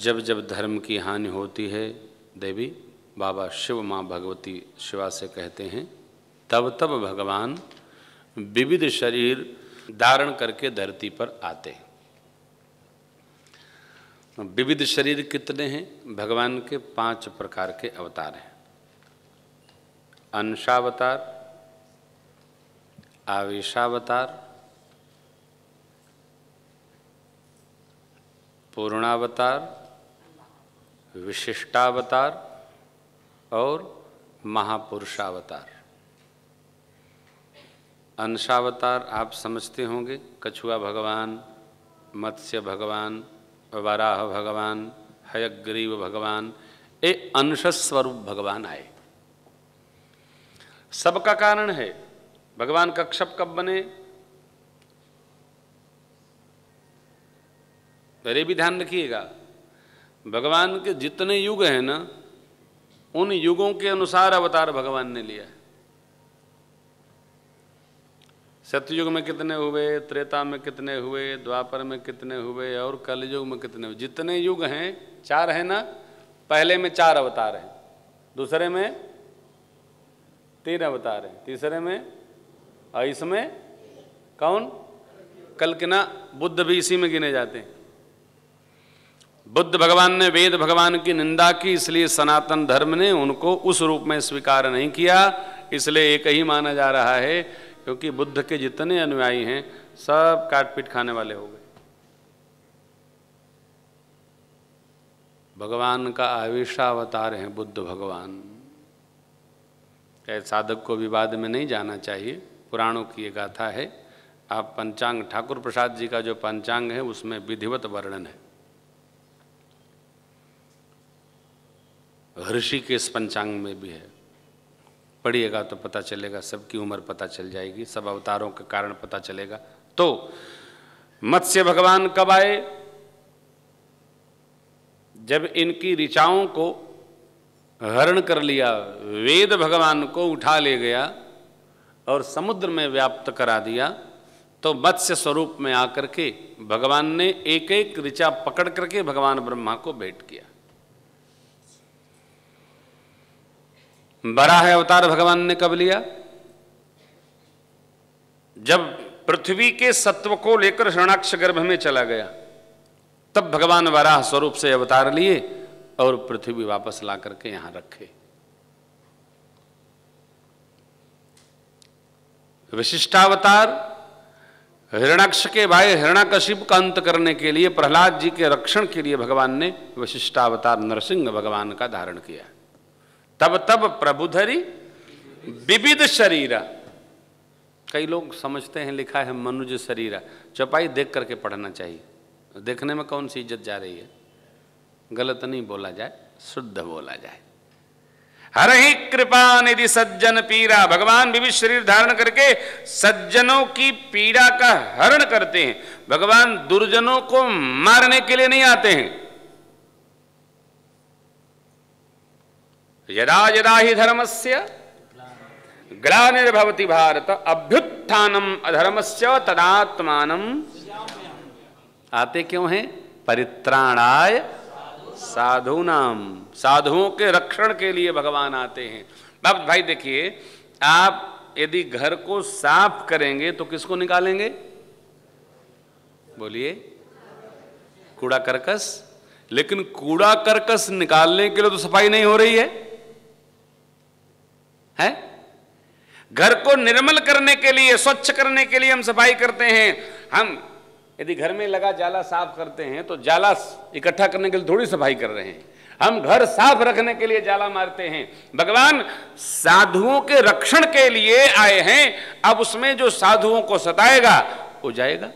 जब जब धर्म की हानि होती है, देवी बाबा शिव माँ भगवती शिवा से कहते हैं, तब तब भगवान विविध शरीर धारण करके धरती पर आते हैं। विविध शरीर कितने हैं? भगवान के 5 प्रकार के अवतार हैं। अंशावतार, आवेशावतार, पूर्णावतार, विशिष्टावतार और महापुरुषावतार। अंशावतार आप समझते होंगे, कछुआ भगवान, मत्स्य भगवान, वराह भगवान, हयग्रीव भगवान, ये अंश स्वरूप भगवान आए। सबका कारण है। भगवान कश्यप कब बने? अरे भी ध्यान रखिएगा, भगवान के जितने युग हैं ना, उन युगों के अनुसार अवतार भगवान ने लिया है। सतयुग में कितने हुए, त्रेता में कितने हुए, द्वापर में कितने हुए और कलयुग में कितने हुए? जितने युग हैं 4 हैं ना। पहले में 4 अवतार हैं, दूसरे में 3 अवतार हैं, तीसरे में और इसमें कौन? कल्किना। बुद्ध भी इसी में गिने जाते हैं। बुद्ध भगवान ने वेद भगवान की निंदा की, इसलिए सनातन धर्म ने उनको उस रूप में स्वीकार नहीं किया, इसलिए एक ही माना जा रहा है, क्योंकि बुद्ध के जितने अनुयायी हैं सब काट पीट खाने वाले हो गए। भगवान का आवेशावतार है बुद्ध भगवान। साधक को विवाद में नहीं जाना चाहिए, पुराणों की ये गाथा है। आप पंचांग, ठाकुर प्रसाद जी का जो पंचांग है उसमें विधिवत वर्णन है। ऋषिकेश पंचांग में भी है, पढ़िएगा तो पता चलेगा, सबकी उम्र पता चल जाएगी, सब अवतारों के कारण पता चलेगा। तो मत्स्य भगवान कब आए? जब इनकी ऋचाओं को हरण कर लिया, वेद भगवान को उठा ले गया और समुद्र में व्याप्त करा दिया, तो मत्स्य स्वरूप में आकर के भगवान ने एक एक ऋचा पकड़ करके भगवान ब्रह्मा को भेंट किया। वराह अवतार भगवान ने कब लिया? जब पृथ्वी के सत्व को लेकर हिरण्याक्ष गर्भ में चला गया, तब भगवान वराह स्वरूप से अवतार लिए और पृथ्वी वापस ला करके यहां रखे। विशिष्टावतार हिरण्याक्ष के भाई हिरण्यकशिप का अंत करने के लिए, प्रहलाद जी के रक्षण के लिए भगवान ने विशिष्टावतार नरसिंह भगवान का धारण किया। तब तब प्रभुधरी विविध शरीरा। कई लोग समझते हैं लिखा है मनुज शरीरा, चौपाई देख करके पढ़ना चाहिए। देखने में कौन सी इज्जत जा रही है? गलत नहीं बोला जाए, शुद्ध बोला जाए। हर ही कृपा निधि सज्जन पीरा। भगवान विविध शरीर धारण करके सज्जनों की पीड़ा का हरण करते हैं। भगवान दुर्जनों को मारने के लिए नहीं आते हैं। यदा यदा ही धर्मस्य ग्लानिर्भवति भारत अभ्युत्थानम अधर्मस्य तदात्मानम। आते क्यों हैं? परित्राणाय साधूनाम। साधुओं के रक्षण के लिए भगवान आते हैं। अब भाई देखिए, आप यदि घर को साफ करेंगे तो किसको निकालेंगे? बोलिए, कूड़ा करकस। लेकिन कूड़ा करकस निकालने के लिए तो सफाई नहीं हो रही है। घर को निर्मल करने के लिए, स्वच्छ करने के लिए हम सफाई करते हैं। हम यदि घर में लगा जाला साफ करते हैं तो जाला इकट्ठा करने के लिए थोड़ी सफाई कर रहे हैं, हम घर साफ रखने के लिए जाला मारते हैं। भगवान साधुओं के रक्षण के लिए आए हैं। अब उसमें जो साधुओं को सताएगा वो जाएगा।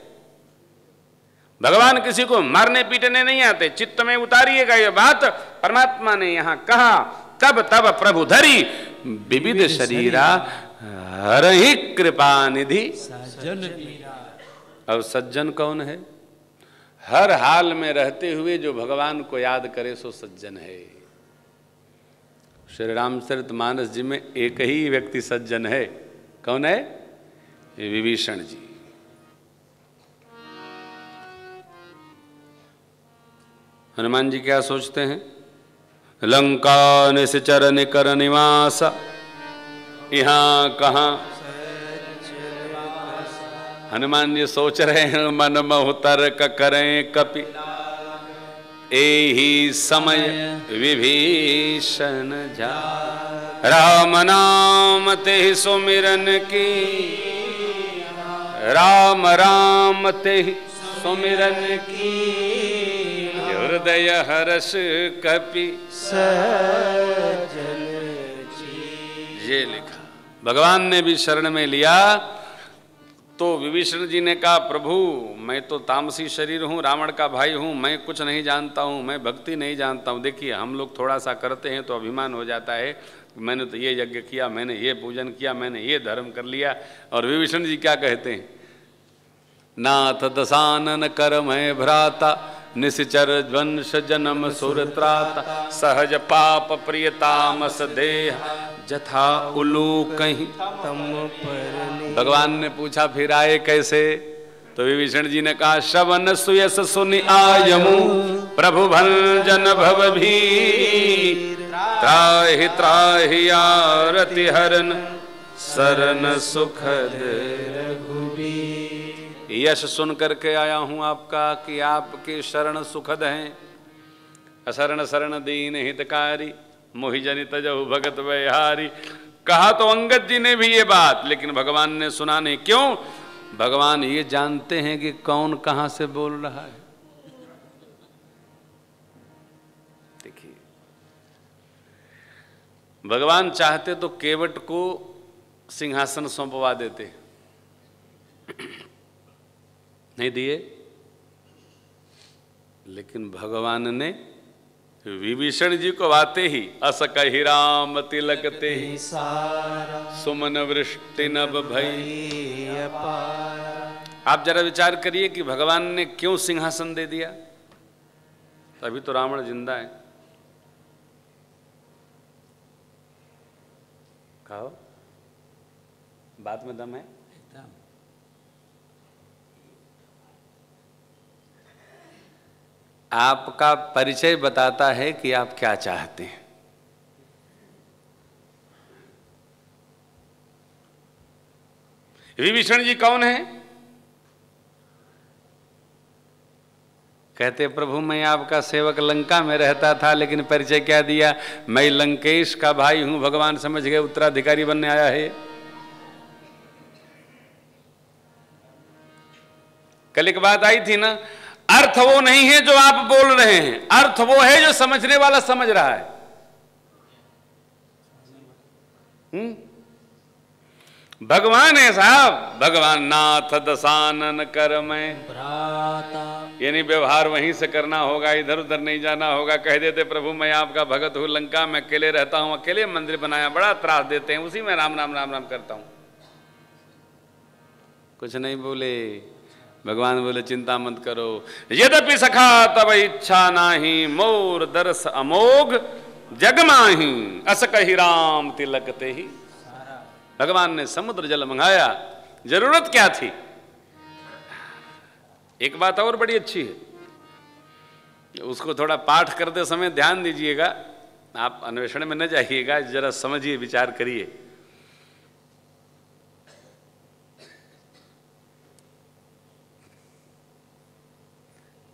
भगवान किसी को मारने पीटने नहीं आते। चित्त में उतारिएगा ये बात, परमात्मा ने यहां कहा तब तब प्रभु धरी विविध शरीरा हरहि कृपा निधि सज्जन। अब सज्जन कौन है? हर हाल में रहते हुए जो भगवान को याद करे सो सज्जन है। श्री रामचरितमानस जी में एक ही व्यक्ति सज्जन है। कौन है? विभीषण जी। हनुमान जी क्या सोचते हैं? लंका निश्चर निकर निवास, यहाँ कहाँ। हनुमान जी सोच रहे हैं मन महुतर करें कपि, एही समय विभीषण जा। राम नाम ते सुमिरन की, राम राम ते सुमिरन की, हृदय हर्ष कपि सजन जी। ये लिखा। भगवान ने भी शरण में लिया तो विभीषण जी ने कहा, प्रभु मैं तो तामसी शरीर हूँ, रावण का भाई हूँ, मैं कुछ नहीं जानता हूँ, मैं भक्ति नहीं जानता हूँ। देखिए हम लोग थोड़ा सा करते हैं तो अभिमान हो जाता है, मैंने तो ये यज्ञ किया, मैंने ये पूजन किया, मैंने ये धर्म कर लिया। और विभीषण जी क्या कहते हैं? नाथ दशानन कर मैं भ्राता, निश्चर वंश जन्म सुरत्राता, सहज पाप प्रिय तामस देह, जथा उलू कहीं तम पर। भगवान ने पूछा फिर आए कैसे? तो विभीषण जी ने कहा, श्रवण सुयस सुनि आयमु, प्रभु भंजन भव भीर, त्राहि त्राहि आरति हरन, शरण सुखद रघुबीर। यश सुन करके आया हूं आपका कि आपकी शरण सुखद हैं। असरण शरण दीन हितकारी, मोहि जनि तजहु भगत वैहारी। कहा तो अंगद जी ने भी ये बात, लेकिन भगवान ने सुना नहीं। क्यों? भगवान ये जानते हैं कि कौन कहां से बोल रहा है। देखिए भगवान चाहते तो केवट को सिंहासन सौंपवा देते, नहीं दिए। लेकिन भगवान ने विभीषण जी को आते ही अस कहि राम तिलकते ही, सुमन वृष्टि नभ भई अपार। आप जरा विचार करिए कि भगवान ने क्यों सिंहासन दे दिया? अभी तो रावण जिंदा है। कहो, बात में दम है? आपका परिचय बताता है कि आप क्या चाहते हैं। विभीषण जी कौन है? कहते प्रभु मैं आपका सेवक लंका में रहता था, लेकिन परिचय क्या दिया? मैं लंकेश का भाई हूं। भगवान समझ गए उत्तराधिकारी बनने आया है। कल एक बात आई थी ना, अर्थ वो नहीं है जो आप बोल रहे हैं, अर्थ वो है जो समझने वाला समझ रहा है। भगवान है साहब, भगवान नाथ दशानन कर मैं भ्राता। यानी व्यवहार वहीं से करना होगा, इधर उधर नहीं जाना होगा। कह देते प्रभु मैं आपका भगत हूं, लंका में अकेले रहता हूं, अकेले मंदिर बनाया, बड़ा त्रास देते हैं, उसी में राम राम राम राम करता हूं। कुछ नहीं बोले। भगवान बोले चिंता मत करो, यद्यपि सखा तब इच्छा नाही, मोर दर्श अमोघ जग माही, अस कहि राम तिलकते ही। भगवान ने समुद्र जल मंगाया, जरूरत क्या थी? एक बात और बड़ी अच्छी है, उसको थोड़ा पाठ करते समय ध्यान दीजिएगा, आप अन्वेषण में न जाइएगा, जरा समझिए, विचार करिए।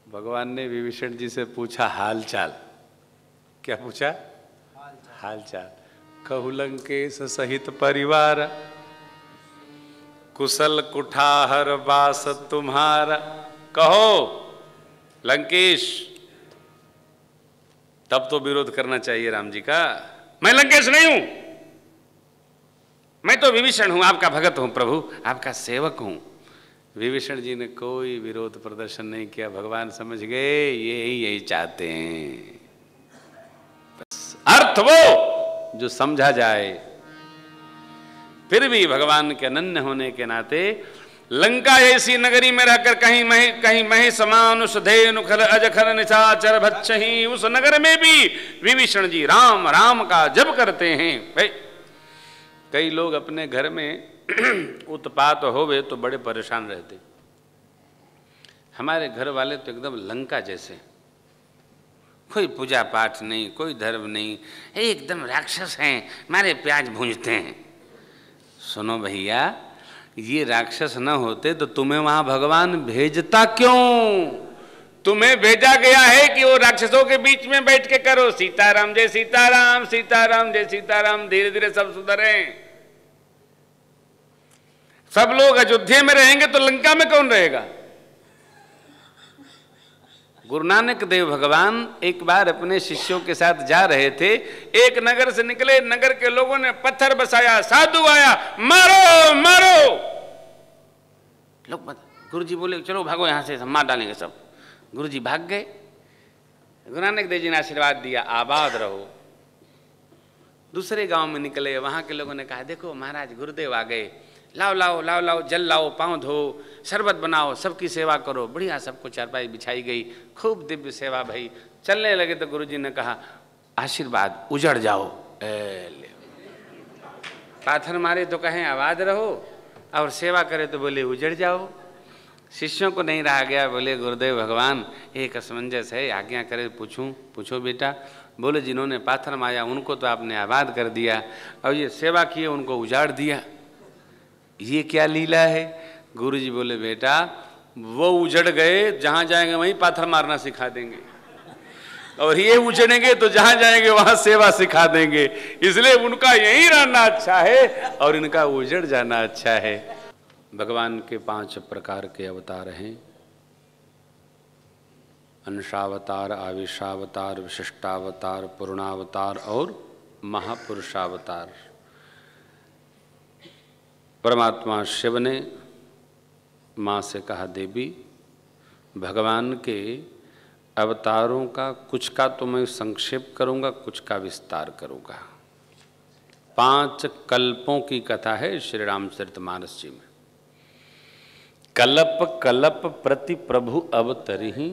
भगवान ने विभीषण जी से पूछा हाल चाल। क्या पूछा? हाल चाल। कहु लंकेश सहित परिवार, कुशल कुठार वास तुम्हारा। कहो लंकेश। तब तो विरोध करना चाहिए राम जी का। मैं लंकेश नहीं हूं, मैं तो विभीषण हूं, आपका भगत हूं प्रभु, आपका सेवक हूं। विभीषण जी ने कोई विरोध प्रदर्शन नहीं किया। भगवान समझ गए यही चाहते हैं, बस अर्थ वो जो समझा जाए। फिर भी भगवान के अनन्य होने के नाते लंका ऐसी नगरी में रहकर कहीं मही समानुष धेनु खल अजखर निशाचर भच्छही, उस नगर में भी विभीषण जी राम राम का जप करते हैं। भाई कई लोग अपने घर में उत्पात होवे तो बड़े परेशान रहते। हमारे घर वाले तो एकदम लंका जैसे, कोई पूजा पाठ नहीं, कोई धर्म नहीं, एकदम राक्षस हैं, मारे प्याज भूंजते हैं। सुनो भैया, ये राक्षस न होते तो तुम्हें वहां भगवान भेजता क्यों? तुम्हें भेजा गया है कि वो राक्षसों के बीच में बैठ के करो सीताराम जय सीताराम, सीताराम जय सीताराम। धीरे धीरे सब सुधरे। सब लोग अयोध्या में रहेंगे तो लंका में कौन रहेगा? गुरु नानक देव भगवान एक बार अपने शिष्यों के साथ जा रहे थे, एक नगर से निकले, नगर के लोगों ने पत्थर बसाया, साधु आया, मारो मारो। लोग गुरुजी बोले चलो भागो यहां से, मार डालेंगे सब। गुरुजी भाग गए। गुरु नानक देव जी ने आशीर्वाद दिया, आबाद रहो। दूसरे गांव में निकले, वहां के लोगों ने कहा देखो महाराज गुरुदेव आ गए, लाओ लाओ लाओ लाओ जल लाओ, पाँव धो, शरबत बनाओ, सबकी सेवा करो। बढ़िया सबको चारपाई बिछाई गई, खूब दिव्य सेवा भई। चलने लगे तो गुरुजी ने कहा आशीर्वाद, उजड़ जाओ। ले पाथर मारे तो कहें आबाद रहो, और सेवा करे तो बोले उजड़ जाओ। शिष्यों को नहीं रहा गया, बोले गुरुदेव भगवान एक असमंजस है, आज्ञा करे पूछूं? पूछो बेटा। बोले जिन्होंने पाथर मारा उनको तो आपने आबाद कर दिया, और ये सेवा किए उनको उजाड़ दिया, ये क्या लीला है? गुरुजी बोले बेटा वो उजड़ गए, जहां जाएंगे वहीं पाथर मारना सिखा देंगे, और ये उजड़ेंगे तो जहां जाएंगे वहां सेवा सिखा देंगे। इसलिए उनका यहीं रहना अच्छा है और इनका उजड़ जाना अच्छा है। भगवान के 5 प्रकार के अवतार हैं, अंशावतार, आविशावतार, विशिष्टावतार, पूर्णावतार और महापुरुषावतार। परमात्मा शिव ने माँ से कहा देवी भगवान के अवतारों का कुछ का तो मैं संक्षेप करूँगा, कुछ का विस्तार करूँगा। 5 कल्पों की कथा है श्री रामचरितमानस जी में। कल्प कल्प प्रति प्रभु अवतरिहि,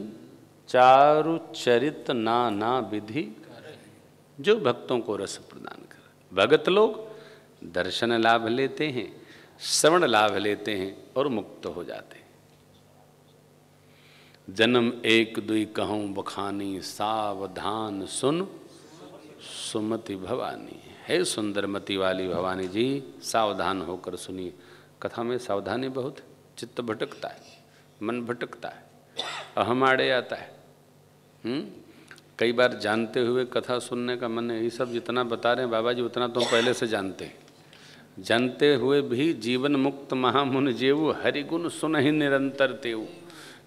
चारु चरित नाना विधि, जो भक्तों को रस प्रदान कर। भगत लोग दर्शन लाभ लेते हैं, श्रवण लाभ लेते हैं और मुक्त हो जाते हैं। जन्म एक दुई कहूँ बखानी, सावधान सुन सुमति भवानी। है सुंदरमती वाली भवानी जी, सावधान होकर सुनिए। कथा में सावधानी बहुत, चित्त भटकता है, मन भटकता है, अहम आड़े आता है। कई बार जानते हुए कथा सुनने का मन है, ये सब जितना बता रहे हैं बाबा जी उतना तो पहले से जानते हैं। जानते हुए भी जीवन मुक्त महामुन जेऊ, हरिगुण सुन ही निरंतर तेऊ।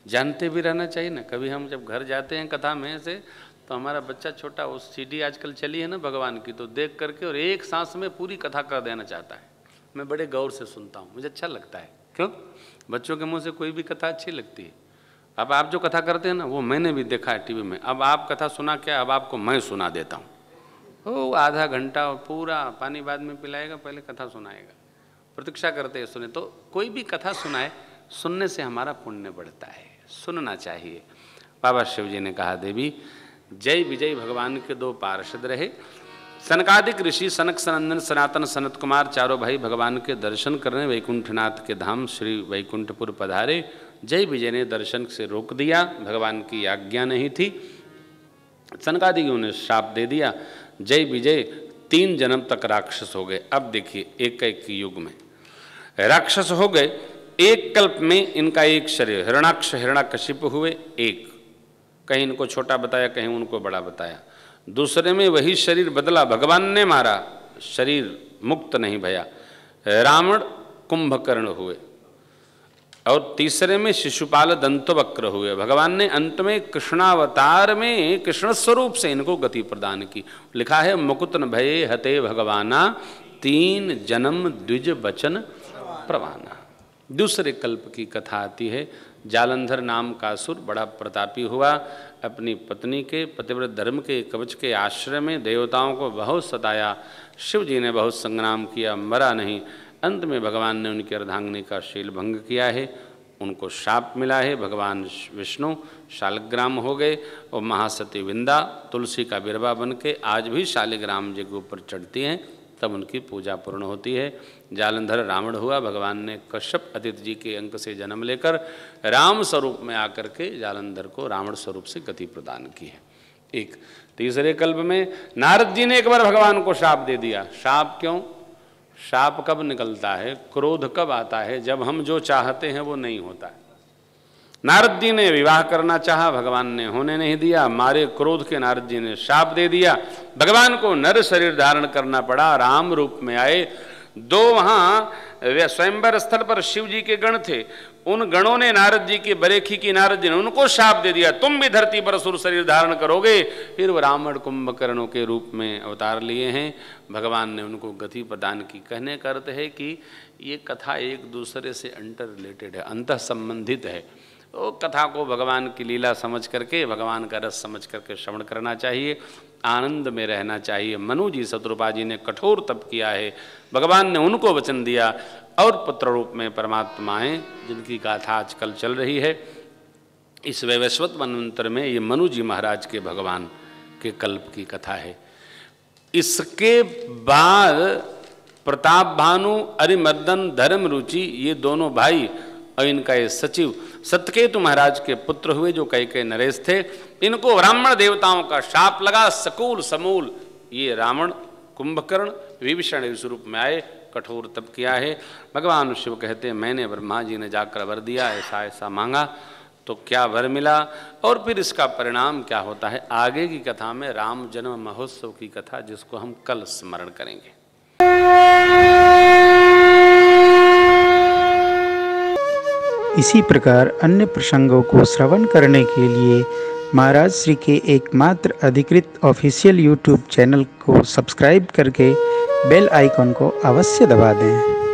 जानते भी रहना चाहिए ना। कभी हम जब घर जाते हैं कथा में से, तो हमारा बच्चा छोटा, उस सीडी आजकल चली है ना भगवान की, तो देख करके और एक सांस में पूरी कथा कर देना चाहता है। मैं बड़े गौर से सुनता हूँ, मुझे अच्छा लगता है। क्यों? बच्चों के मुंह से कोई भी कथा अच्छी लगती है। अब आप जो कथा करते हैं ना, वो मैंने भी देखा है टीवी में। अब आप कथा सुना क्या, अब आपको मैं सुना देता हूँ। ओ आधा घंटा पूरा पानी बाद में पिलाएगा, पहले कथा सुनाएगा। प्रतीक्षा करते हैं सुने। तो कोई भी कथा सुनाए, सुनने से हमारा पुण्य बढ़ता है, सुनना चाहिए। बाबा शिव जी ने कहा देवी जय विजय भगवान के 2 पार्षद रहे। सनकादिक ऋषि सनक सनंदन सनातन सनत कुमार चारों भाई भगवान के दर्शन करने वैकुंठनाथ के धाम श्री वैकुंठपुर पधारे। जय विजय ने दर्शन से रोक दिया, भगवान की आज्ञा नहीं थी। सनकादिकों ने श्राप दे दिया। जय विजय 3 जन्म तक राक्षस हो गए। अब देखिए एक युग में राक्षस हो गए। एक कल्प में इनका एक शरीर, हिरणाक्ष हिरण्यकशिपु हुए एक, कहीं इनको छोटा बताया, कहीं उनको बड़ा बताया। दूसरे में वही शरीर बदला, भगवान ने मारा, शरीर मुक्त नहीं भया, रावण कुंभकर्ण हुए। और तीसरे में शिशुपाल दंतवक्र हुए। भगवान ने अंत में कृष्णावतार में कृष्ण स्वरूप से इनको गति प्रदान की। लिखा है मुकुत न भये हते भगवाना, 3 जन्म द्विज बचन प्रवाना। दूसरे कल्प की कथा आती है। जालंधर नाम का असुर बड़ा प्रतापी हुआ। अपनी पत्नी के पतिव्रत धर्म के कवच के आश्रय में देवताओं को बहुत सताया। शिव जी ने बहुत संग्राम किया, मरा नहीं। अंत में भगवान ने उनकी अर्धांगिनी का शील भंग किया है, उनको शाप मिला है। भगवान विष्णु शालिग्राम हो गए और महासती विंदा तुलसी का बिरवा बन के आज भी शालिग्राम जी के ऊपर चढ़ती हैं, तब उनकी पूजा पूर्ण होती है। जालंधर रावण हुआ। भगवान ने कश्यप अदिति जी के अंक से जन्म लेकर राम स्वरूप में आकर के जालंधर को रावण स्वरूप से गति प्रदान की है। एक। तीसरे कल्प में नारद जी ने एक बार भगवान को शाप दे दिया। शाप क्यों? शाप कब निकलता है, क्रोध कब आता है? जब हम जो चाहते हैं वो नहीं होता है। नारद जी ने विवाह करना चाहा, भगवान ने होने नहीं दिया। मारे क्रोध के नारद जी ने शाप दे दिया, भगवान को नर शरीर धारण करना पड़ा, राम रूप में आए। दो वहाँ स्वयंवर स्थल पर शिव जी के गण थे, उन गणों ने नारद जी की बरेखी की, नारद जी ने उनको शाप दे दिया, तुम भी धरती पर असुर शरीर धारण करोगे। फिर वो रावण कुंभकर्णों के रूप में अवतार लिए हैं, भगवान ने उनको गति प्रदान की। कहने का अर्थ है कि ये कथा एक दूसरे से अंतर रिलेटेड है, अंतः संबंधित है। तो कथा को भगवान की लीला समझ करके, भगवान का रस समझ करके श्रवण करना चाहिए, आनंद में रहना चाहिए। मनु जी शत्रुपा जी ने कठोर तप किया है, भगवान ने उनको वचन दिया, और पुत्र रूप में परमात्माएं जिनकी गाथा आजकल चल रही है इस वैवस्वत मनवंतर में, ये मनु जी महाराज के भगवान के कल्प की कथा है। इसके बाद प्रताप भानु, अरिमर्दन, धर्म रुचि, ये दोनों भाई और इनका ये सचिव सत्यकेतु महाराज के पुत्र हुए, जो कैकेयी नरेश थे। इनको ब्राह्मण देवताओं का शाप लगा, सकूल समूल ये रावण, कुंभकर्ण, विभीषण इस रूप में आए, कठोर तप किया है। भगवान शिव कहते हैं मैंने ब्रह्मा जी ने जाकर वर दिया, ऐसा ऐसा मांगा, तो क्या वर मिला, और फिर इसका परिणाम क्या होता है आगे की कथा में, राम जन्म महोत्सव की कथा, जिसको हम कल स्मरण करेंगे। इसी प्रकार अन्य प्रसंगों को श्रवण करने के लिए महाराज श्री के एकमात्र अधिकृत ऑफिशियल यूट्यूब चैनल को सब्सक्राइब करके बेल आइकॉन को अवश्य दबा दें।